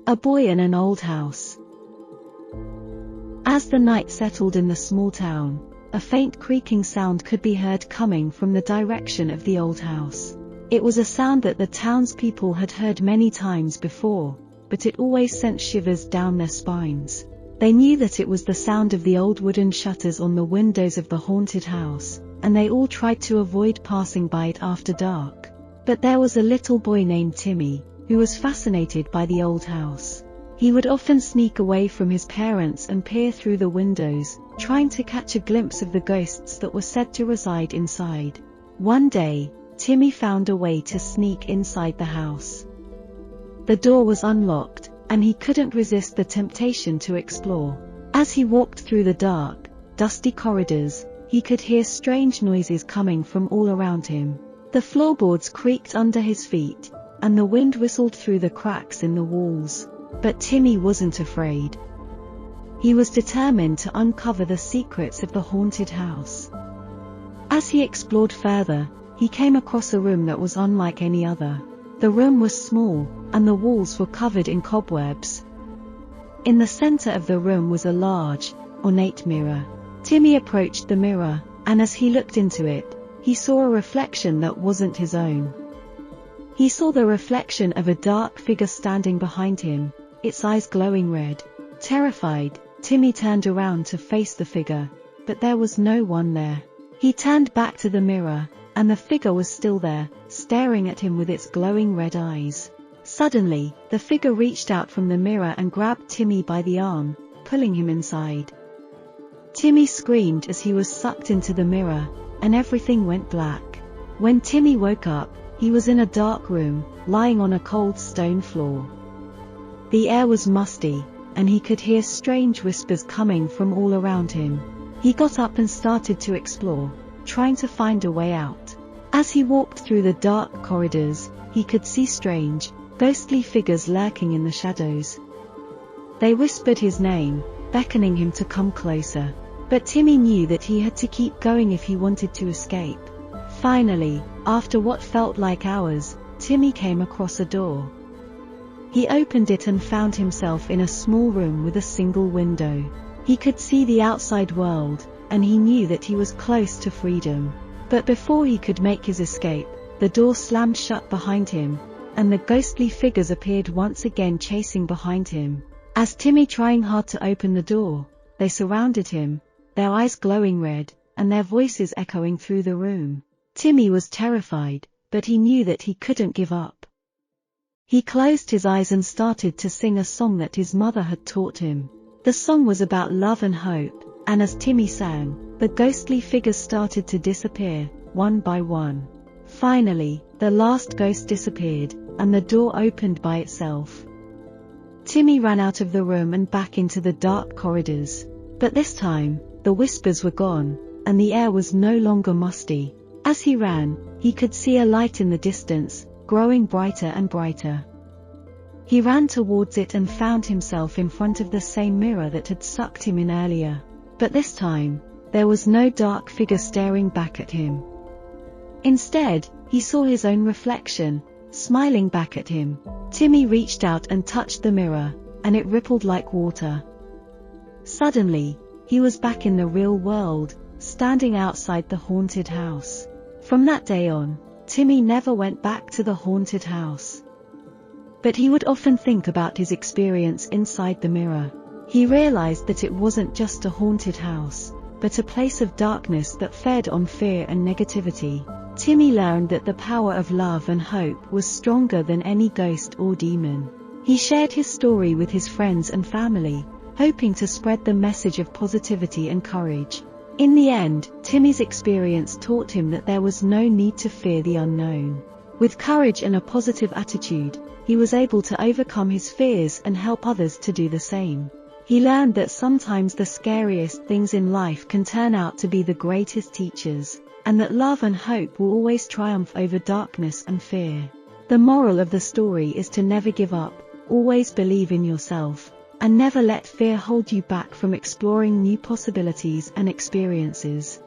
A boy in an old house. As the night settled in the small town, a faint creaking sound could be heard coming from the direction of the old house. It was a sound that the townspeople had heard many times before, but it always sent shivers down their spines. They knew that it was the sound of the old wooden shutters on the windows of the haunted house, and they all tried to avoid passing by it after dark. But there was a little boy named Timmy, who was fascinated by the old house. He would often sneak away from his parents and peer through the windows, trying to catch a glimpse of the ghosts that were said to reside inside. One day, Timmy found a way to sneak inside the house. The door was unlocked, and he couldn't resist the temptation to explore. As he walked through the dark, dusty corridors, he could hear strange noises coming from all around him. The floorboards creaked under his feet, and the wind whistled through the cracks in the walls. But Timmy wasn't afraid. He was determined to uncover the secrets of the haunted house. As he explored further, he came across a room that was unlike any other. The room was small, and the walls were covered in cobwebs. In the center of the room was a large, ornate mirror. Timmy approached the mirror, and as he looked into it, he saw a reflection that wasn't his own. He saw the reflection of a dark figure standing behind him, its eyes glowing red. Terrified, Timmy turned around to face the figure, but there was no one there. He turned back to the mirror, and the figure was still there, staring at him with its glowing red eyes. Suddenly, the figure reached out from the mirror and grabbed Timmy by the arm, pulling him inside. Timmy screamed as he was sucked into the mirror, and everything went black. When Timmy woke up, he was in a dark room, lying on a cold stone floor. The air was musty, and he could hear strange whispers coming from all around him. He got up and started to explore, trying to find a way out. As he walked through the dark corridors, he could see strange, ghostly figures lurking in the shadows. They whispered his name, beckoning him to come closer. But Timmy knew that he had to keep going if he wanted to escape. Finally, after what felt like hours, Timmy came across a door. He opened it and found himself in a small room with a single window. He could see the outside world, and he knew that he was close to freedom. But before he could make his escape, the door slammed shut behind him, and the ghostly figures appeared once again chasing behind him. As Timmy trying hard to open the door, they surrounded him, their eyes glowing red, and their voices echoing through the room. Timmy was terrified, but he knew that he couldn't give up. He closed his eyes and started to sing a song that his mother had taught him. The song was about love and hope, and as Timmy sang, the ghostly figures started to disappear, one by one. Finally, the last ghost disappeared, and the door opened by itself. Timmy ran out of the room and back into the dark corridors. But this time, the whispers were gone, and the air was no longer musty. As he ran, he could see a light in the distance, growing brighter and brighter. He ran towards it and found himself in front of the same mirror that had sucked him in earlier. But this time, there was no dark figure staring back at him. Instead, he saw his own reflection, smiling back at him. Timmy reached out and touched the mirror, and it rippled like water. Suddenly, he was back in the real world, standing outside the haunted house. From that day on, Timmy never went back to the haunted house. But he would often think about his experience inside the mirror. He realized that it wasn't just a haunted house, but a place of darkness that fed on fear and negativity. Timmy learned that the power of love and hope was stronger than any ghost or demon. He shared his story with his friends and family, hoping to spread the message of positivity and courage. In the end, Timmy's experience taught him that there was no need to fear the unknown. With courage and a positive attitude, he was able to overcome his fears and help others to do the same. He learned that sometimes the scariest things in life can turn out to be the greatest teachers, and that love and hope will always triumph over darkness and fear. The moral of the story is to never give up, always believe in yourself, and never let fear hold you back from exploring new possibilities and experiences.